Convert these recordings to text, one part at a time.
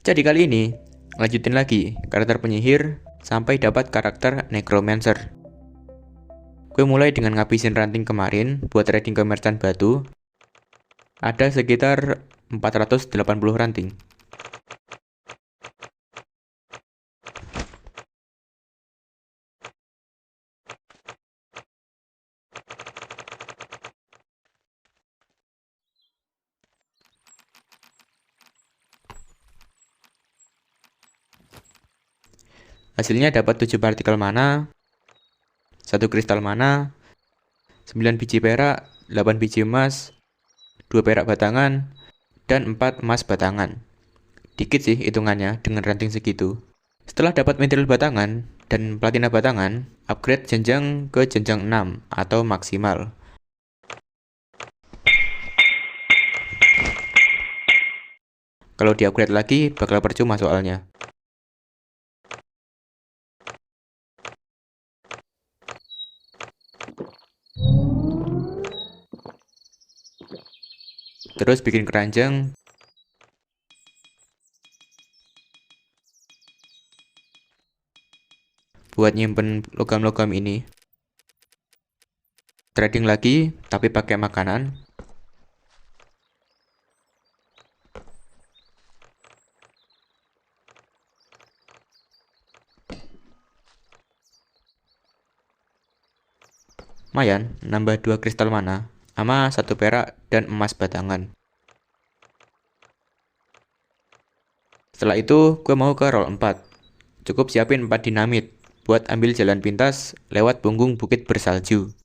Jadi kali ini, lanjutin lagi karakter penyihir sampai dapat karakter necromancer. Gue mulai dengan ngabisin ranting kemarin buat trading ke merchant batu. Ada sekitar 480 ranting. Hasilnya dapat 7 partikel mana, 1 kristal mana, 9 biji perak, 8 biji emas, 2 perak batangan, dan 4 emas batangan. Dikit sih hitungannya dengan ranting segitu. Setelah dapat material batangan dan platina batangan, upgrade jenjang ke jenjang 6 atau maksimal. Kalau di-upgrade lagi bakal percuma soalnya. Terus bikin keranjang buat nyimpen logam-logam ini. Trading lagi tapi pakai makanan. Lumayan, nambah 2 kristal mana sama 1 perak dan emas batangan. Setelah itu, gue mau ke roll 4. Cukup siapin 4 dinamit buat ambil jalan pintas lewat punggung bukit bersalju.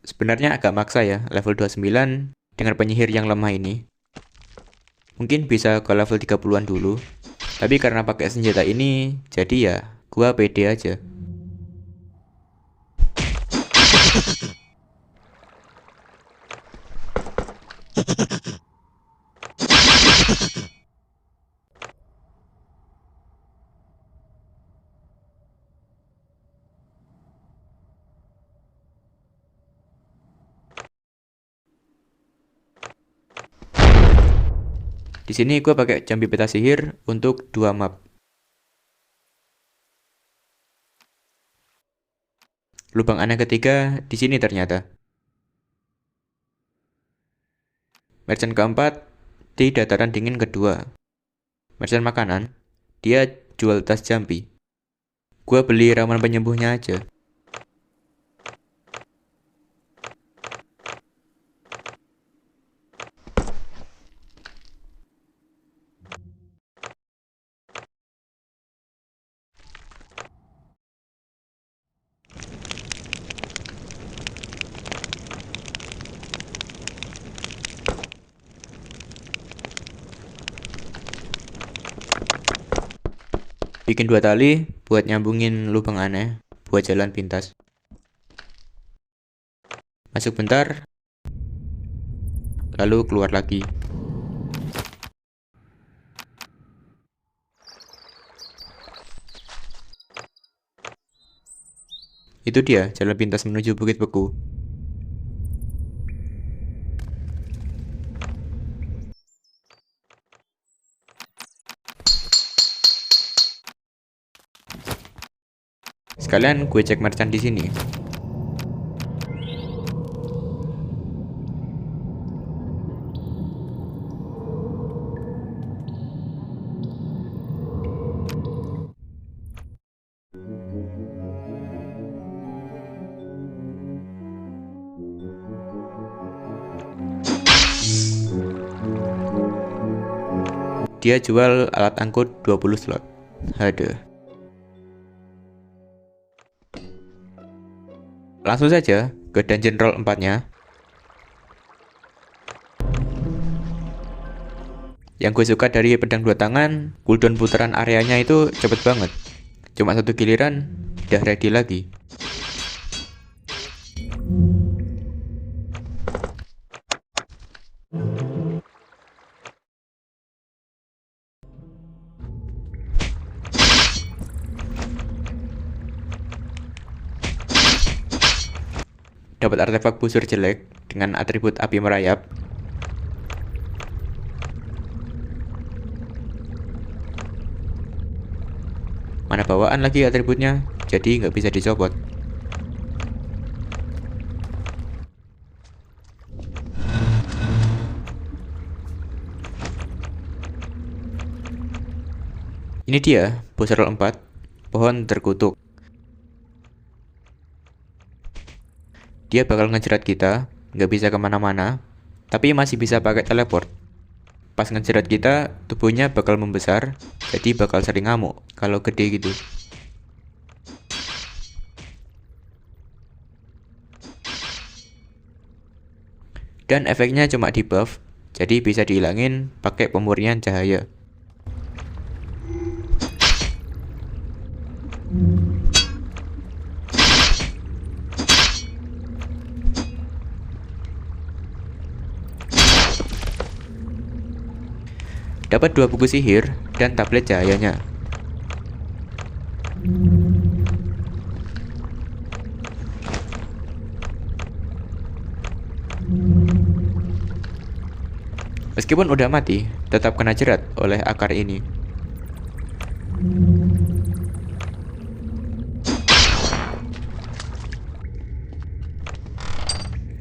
Sebenarnya agak maksa ya, level 29 dengan penyihir yang lemah ini. Mungkin bisa ke level 30-an dulu. Tapi karena pakai senjata ini, jadi ya gua pede aja. Di sini gue pakai jambi peta sihir untuk 2 map. Lubang aneh ketiga di sini ternyata. Merchant keempat di dataran dingin kedua. Merchant makanan, dia jual tas jambi. Gue beli ramuan penyembuhnya aja. Bikin 2 tali buat nyambungin lubang aneh buat jalan pintas. Masuk bentar, lalu keluar lagi. Itu dia jalan pintas menuju Bukit Beku. Sekalian gue cek merchant di sini. Dia jual alat angkut 20 slot. Aduh. Langsung saja ke dungeon roll 4-nya. Yang gue suka dari pedang 2 tangan, cooldown putaran areanya itu cepet banget. Cuma 1 giliran, udah ready lagi. Dapat artefak busur jelek dengan atribut api merayap. Mana bawaan lagi atributnya, jadi nggak bisa dicopot. Ini dia, boss roll 4, pohon terkutuk. Dia bakal ngejerat kita, nggak bisa kemana-mana, tapi masih bisa pakai teleport. Pas ngejerat kita, tubuhnya bakal membesar, jadi bakal sering ngamuk kalau gede gitu. Dan efeknya cuma di buff, jadi bisa dihilangin pakai pemurnian cahaya. Dapat 2 buku sihir dan tablet cahayanya. Meskipun udah mati, tetap kena jerat oleh akar ini.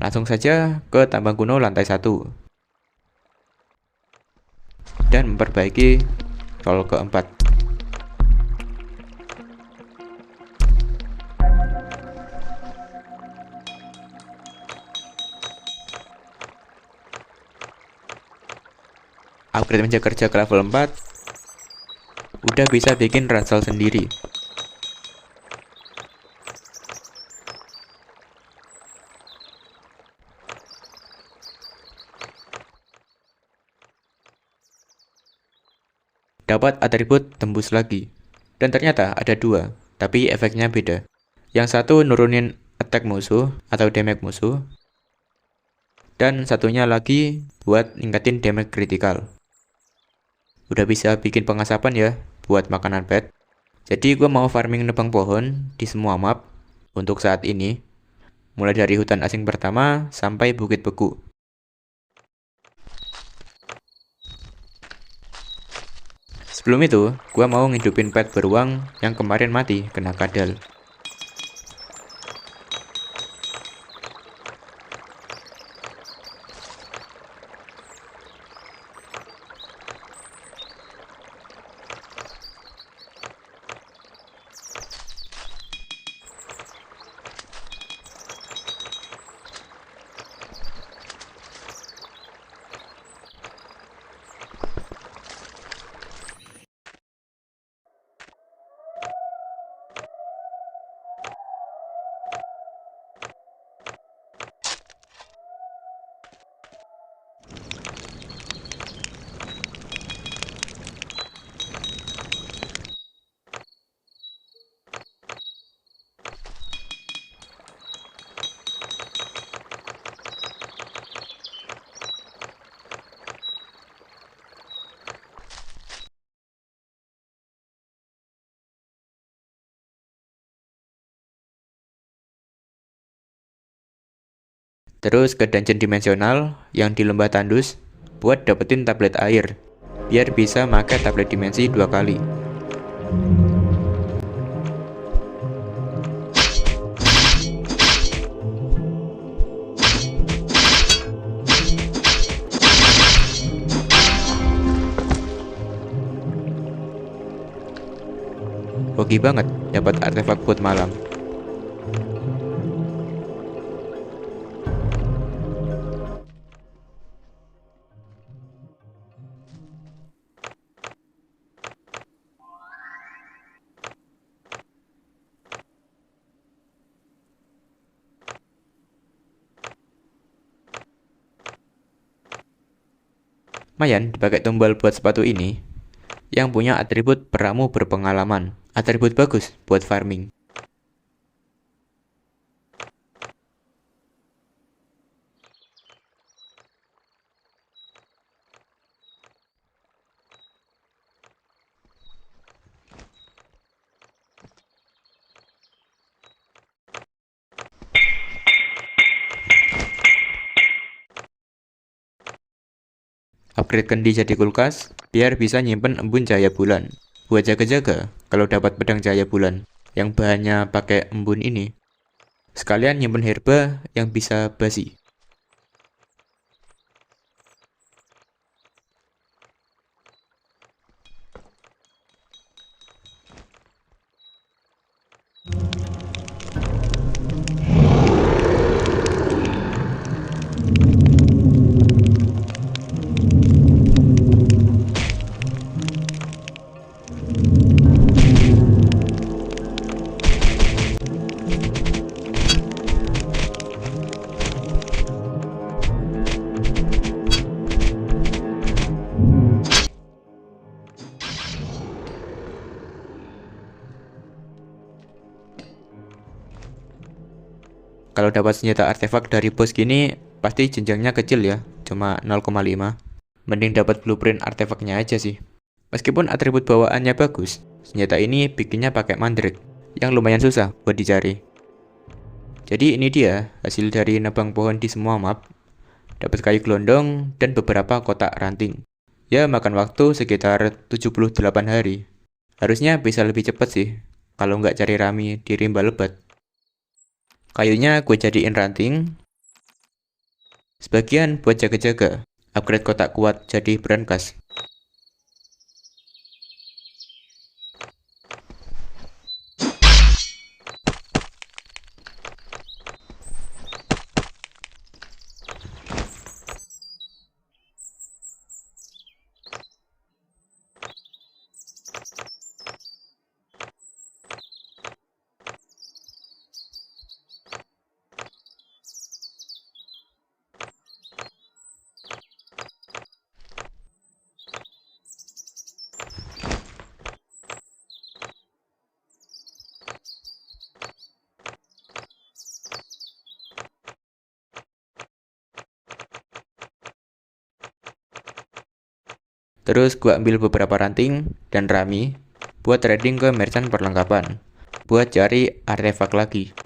Langsung saja ke tambang kuno lantai 1 dan memperbaiki roll keempat. Upgrade meja kerja ke level 4, udah bisa bikin ransel sendiri. Dapat atribut tembus lagi. Dan ternyata ada 2, tapi efeknya beda. Yang satu nurunin attack musuh atau damage musuh. Dan satunya lagi buat ningkatin damage kritikal. Udah bisa bikin pengasapan ya buat makanan pet. Jadi gue mau farming nebang pohon di semua map untuk saat ini. Mulai dari hutan asing pertama sampai bukit beku. Sebelum itu, gue mau ngidupin pet beruang yang kemarin mati kena kadal. Terus ke dungeon dimensional yang di lembah tandus buat dapetin tablet air, biar bisa pakai tablet dimensi 2 kali. Hoki banget dapat artefak buat malam. Lumayan dipakai tumbal buat sepatu ini, yang punya atribut peramu berpengalaman. Atribut bagus buat farming. upgrade kendi jadi kulkas, biar bisa nyimpen embun cahaya bulan. Buat jaga-jaga, kalau dapat pedang cahaya bulan yang bahannya pakai embun ini, sekalian nyimpen herba yang bisa basi. Kalau dapat senjata artefak dari bos gini, pasti jenjangnya kecil ya, cuma 0,5. Mending dapat blueprint artefaknya aja sih. Meskipun atribut bawaannya bagus, senjata ini bikinnya pakai mandrake, yang lumayan susah buat dicari. Jadi ini dia, hasil dari nebang pohon di semua map. Dapat kayu gelondong dan beberapa kotak ranting. Ya makan waktu sekitar 78 hari. Harusnya bisa lebih cepat sih, kalau nggak cari rami di rimba lebat. Kayunya gue jadiin ranting, sebagian buat jaga-jaga, upgrade kotak kuat jadi brankas. Terus gue ambil beberapa ranting dan rami buat trading ke merchant perlengkapan, buat cari artefak lagi.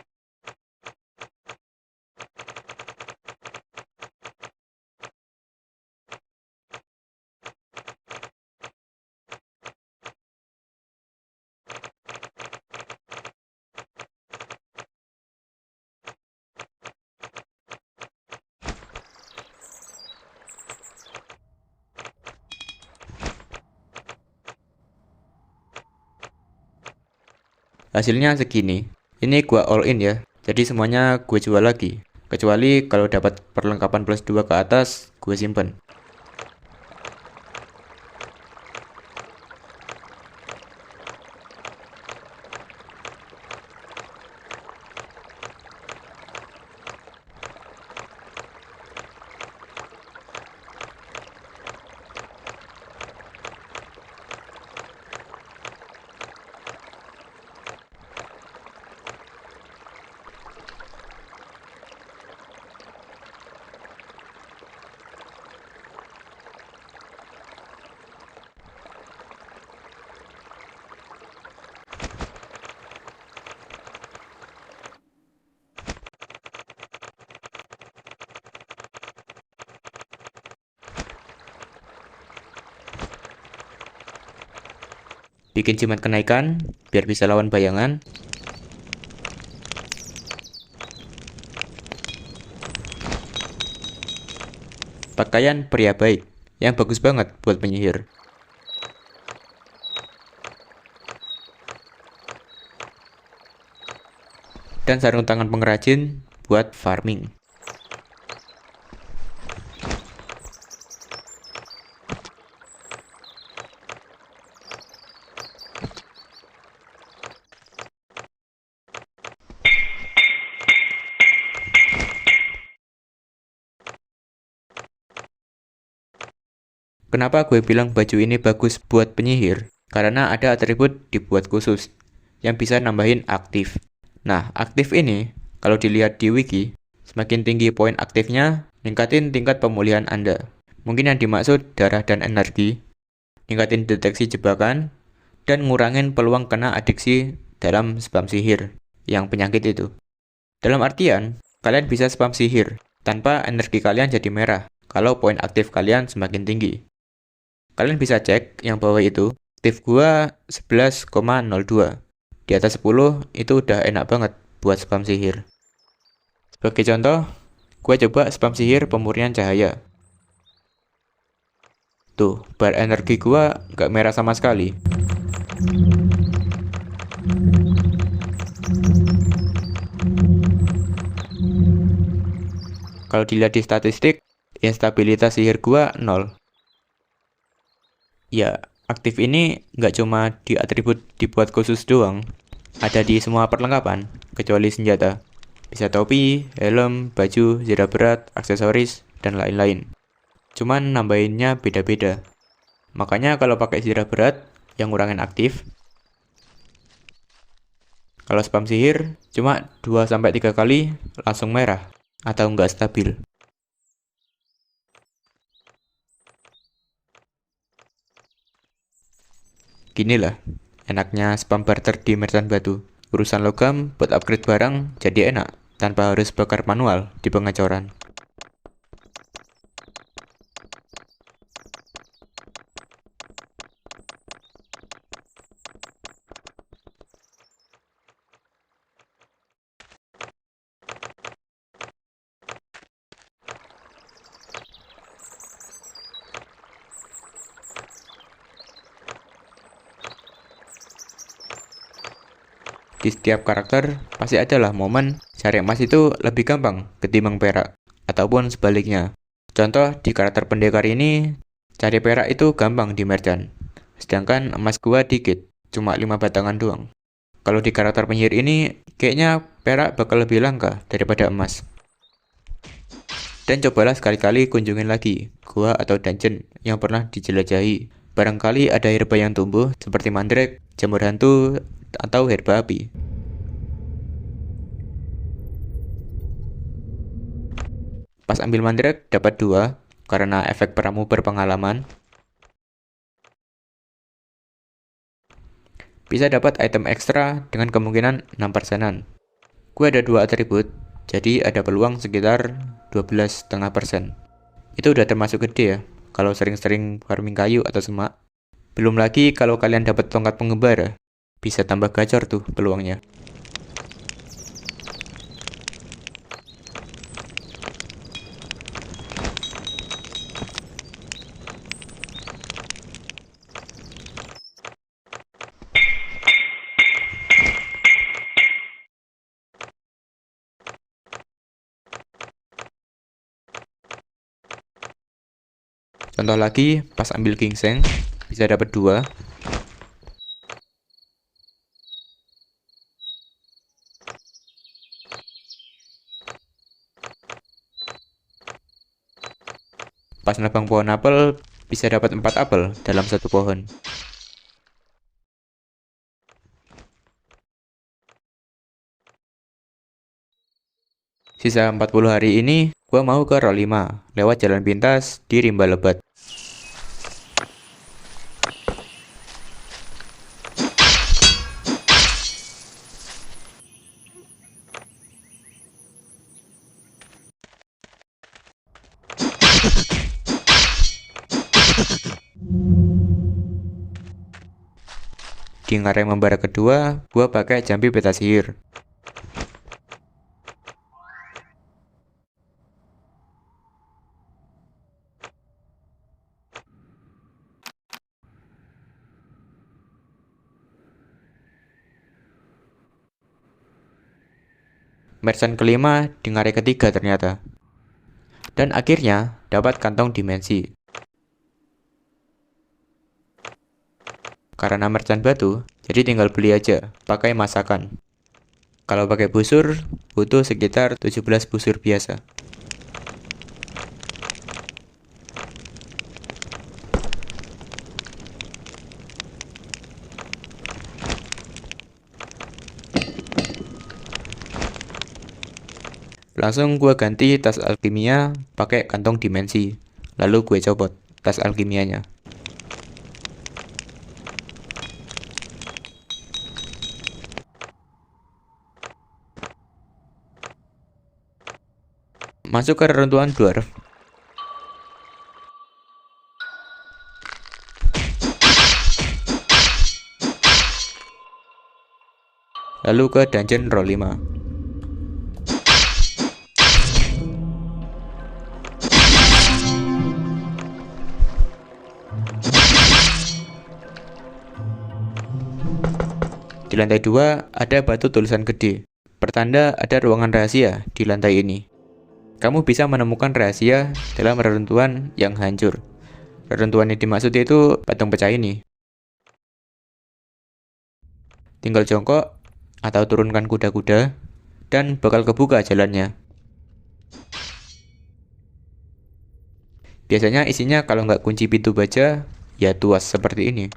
Hasilnya segini. Ini gua all in ya, jadi semuanya gue jual lagi. Kecuali kalau dapat perlengkapan plus 2 ke atas, gue simpen. Bikin jimat kenaikan, biar bisa lawan bayangan. Pakaian pria baik, yang bagus banget buat penyihir. Dan sarung tangan pengrajin buat farming. Kenapa gue bilang baju ini bagus buat penyihir? Karena ada atribut dibuat khusus, yang bisa nambahin aktif. Nah, aktif ini, kalau dilihat di wiki, semakin tinggi poin aktifnya, ningkatin tingkat pemulihan Anda. Mungkin yang dimaksud darah dan energi, ningkatin deteksi jebakan, dan ngurangin peluang kena adiksi dalam spam sihir, yang penyakit itu. Dalam artian, kalian bisa spam sihir, tanpa energi kalian jadi merah, kalau poin aktif kalian semakin tinggi. Kalian bisa cek yang bawah itu, aktif gua 11,02. Di atas 10 itu udah enak banget buat spam sihir. Sebagai contoh, gua coba spam sihir pemurnian cahaya. Tuh, bar energi gua nggak merah sama sekali. Kalau dilihat di statistik, instabilitas sihir gua 0. Ya, aktif ini nggak cuma di atribut dibuat khusus doang, ada di semua perlengkapan, kecuali senjata. Bisa topi, helm, baju, zirah berat, aksesoris, dan lain-lain. Cuman nambahinnya beda-beda. Makanya kalau pakai zirah berat, yang ngurangin aktif. Kalau spam sihir, cuma 2-3 kali langsung merah, atau nggak stabil. Ginilah, enaknya spam barter di merchant batu. Urusan logam buat upgrade barang jadi enak, tanpa harus bakar manual di pengecoran. Di setiap karakter, pasti adalah momen cari emas itu lebih gampang ketimbang perak, ataupun sebaliknya. Contoh, di karakter pendekar ini, cari perak itu gampang di merchant, sedangkan emas gua dikit, cuma 5 batangan doang. Kalau di karakter penyihir ini, kayaknya perak bakal lebih langka daripada emas. Dan cobalah sekali-kali kunjungin lagi gua atau dungeon yang pernah dijelajahi. Barangkali ada herba yang tumbuh seperti mandrake, jamur hantu, atau herba api. Pas ambil mandrake dapat 2 karena efek peramu berpengalaman. Bisa dapat item ekstra dengan kemungkinan 6%. Gue ada 2 atribut, jadi ada peluang sekitar 12,5%. Itu udah termasuk gede ya, kalau sering-sering farming kayu atau semak. Belum lagi kalau kalian dapat tongkat pengembara, bisa tambah gacor tuh peluangnya. Contoh lagi, pas ambil gingseng, bisa dapat 2. Pas nebang pohon apel, bisa dapat 4 apel dalam satu pohon. Sisa 40 hari ini, gua mau ke Roll 5, lewat jalan pintas di Rimba Lebat. Di ngareng membara kedua, gua pakai jampi peta sihir. Merchant kelima di ngareng ketiga ternyata. Dan akhirnya dapat kantong dimensi. Karena merchant batu, jadi tinggal beli aja, pakai masakan. Kalau pakai busur, butuh sekitar 17 busur biasa. Langsung gue ganti tas alkimia pakai kantong dimensi. Lalu gue copot tas alkimianya. Masuk ke reruntuhan dwarf. lalu ke dungeon roll 5. Di lantai 2 ada batu tulisan gede, pertanda ada ruangan rahasia di lantai ini. Kamu bisa menemukan rahasia dalam reruntuhan yang hancur. Reruntuhan yang dimaksud itu patung pecah ini. Tinggal jongkok atau turunkan kuda-kuda dan bakal kebuka jalannya. Biasanya isinya kalau nggak kunci pintu baja, ya tuas seperti ini.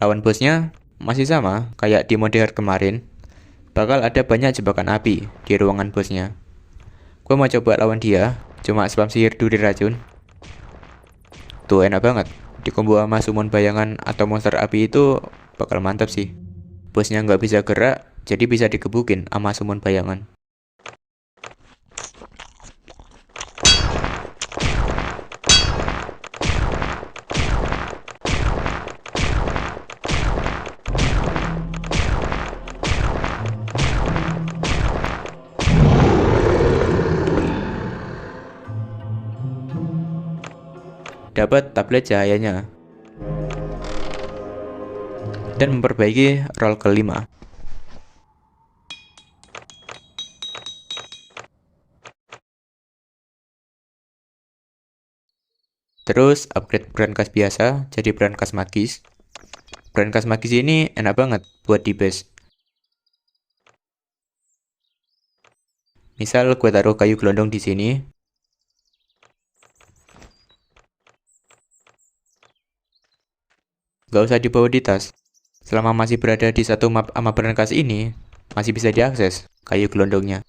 Lawan bosnya masih sama kayak di mode hard kemarin. Bakal ada banyak jebakan api di ruangan bosnya. Gue mau coba lawan dia, cuma spam sihir duri racun. Tuh enak banget. Di combo sama summon bayangan atau monster api itu bakal mantap sih. Bosnya nggak bisa gerak, jadi bisa dikebukin sama summon bayangan. Dapat tablet cahayanya dan memperbaiki roll kelima. Terus upgrade brankas biasa jadi brankas magis. Brankas magis ini enak banget buat di base. Misal gue taruh kayu gelondong di sini. Gak usah dibawa di tas. Selama masih berada di satu map sama brankas ini, masih bisa diakses kayu gelondongnya.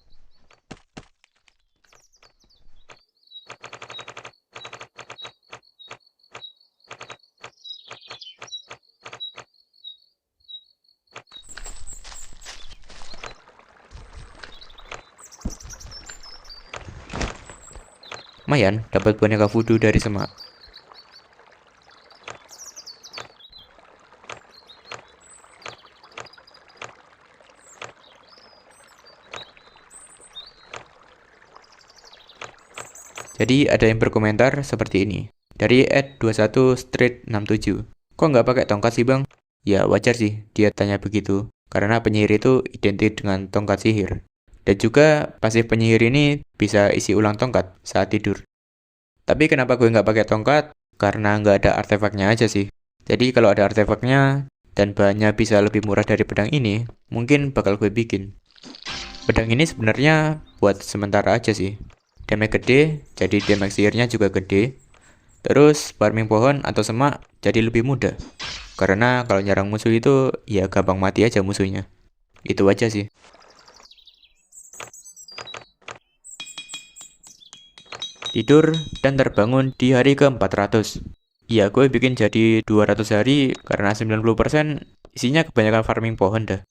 Lumayan, dapat boneka voodoo dari semak. Jadi ada yang berkomentar seperti ini. Dari @21street67. Kok nggak pakai tongkat sih bang? Ya wajar sih dia tanya begitu. Karena penyihir itu identik dengan tongkat sihir. Dan juga pasif penyihir ini bisa isi ulang tongkat saat tidur. Tapi kenapa gue nggak pakai tongkat? Karena nggak ada artefaknya aja sih. Jadi kalau ada artefaknya dan bahannya bisa lebih murah dari pedang ini, mungkin bakal gue bikin. Pedang ini sebenarnya buat sementara aja sih. Damage gede, jadi damage sihirnya juga gede. Terus farming pohon atau semak jadi lebih mudah. Karena kalau nyerang musuh itu ya gampang mati aja musuhnya. Itu aja sih. Tidur dan terbangun di hari ke-400. Iya, gue bikin jadi 200 hari karena 90% isinya kebanyakan farming pohon dah.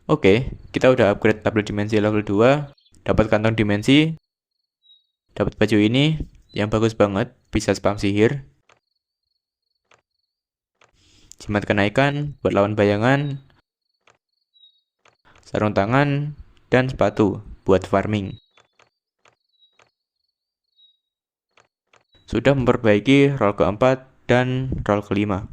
Oke, kita udah upgrade tablet dimensi level 2, dapat kantong dimensi, dapat baju ini yang bagus banget, bisa spam sihir. Jimat kenaikan buat lawan bayangan, sarung tangan, dan sepatu buat farming. Sudah memperbaiki roll keempat dan roll kelima.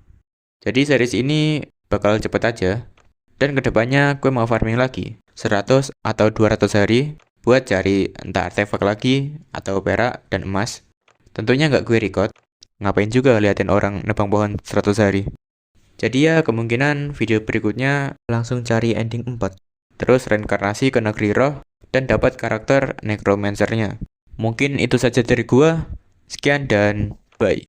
Jadi series ini bakal cepet aja. Dan kedepannya gue mau farming lagi 100 atau 200 hari buat cari entah artefak lagi atau perak dan emas. Tentunya nggak gue record. Ngapain juga liatin orang nebang pohon 100 hari. Jadi ya kemungkinan video berikutnya langsung cari ending 4. Terus reinkarnasi ke negeri roh dan dapat karakter necromancer-nya. Mungkin itu saja dari gua. Sekian dan bye.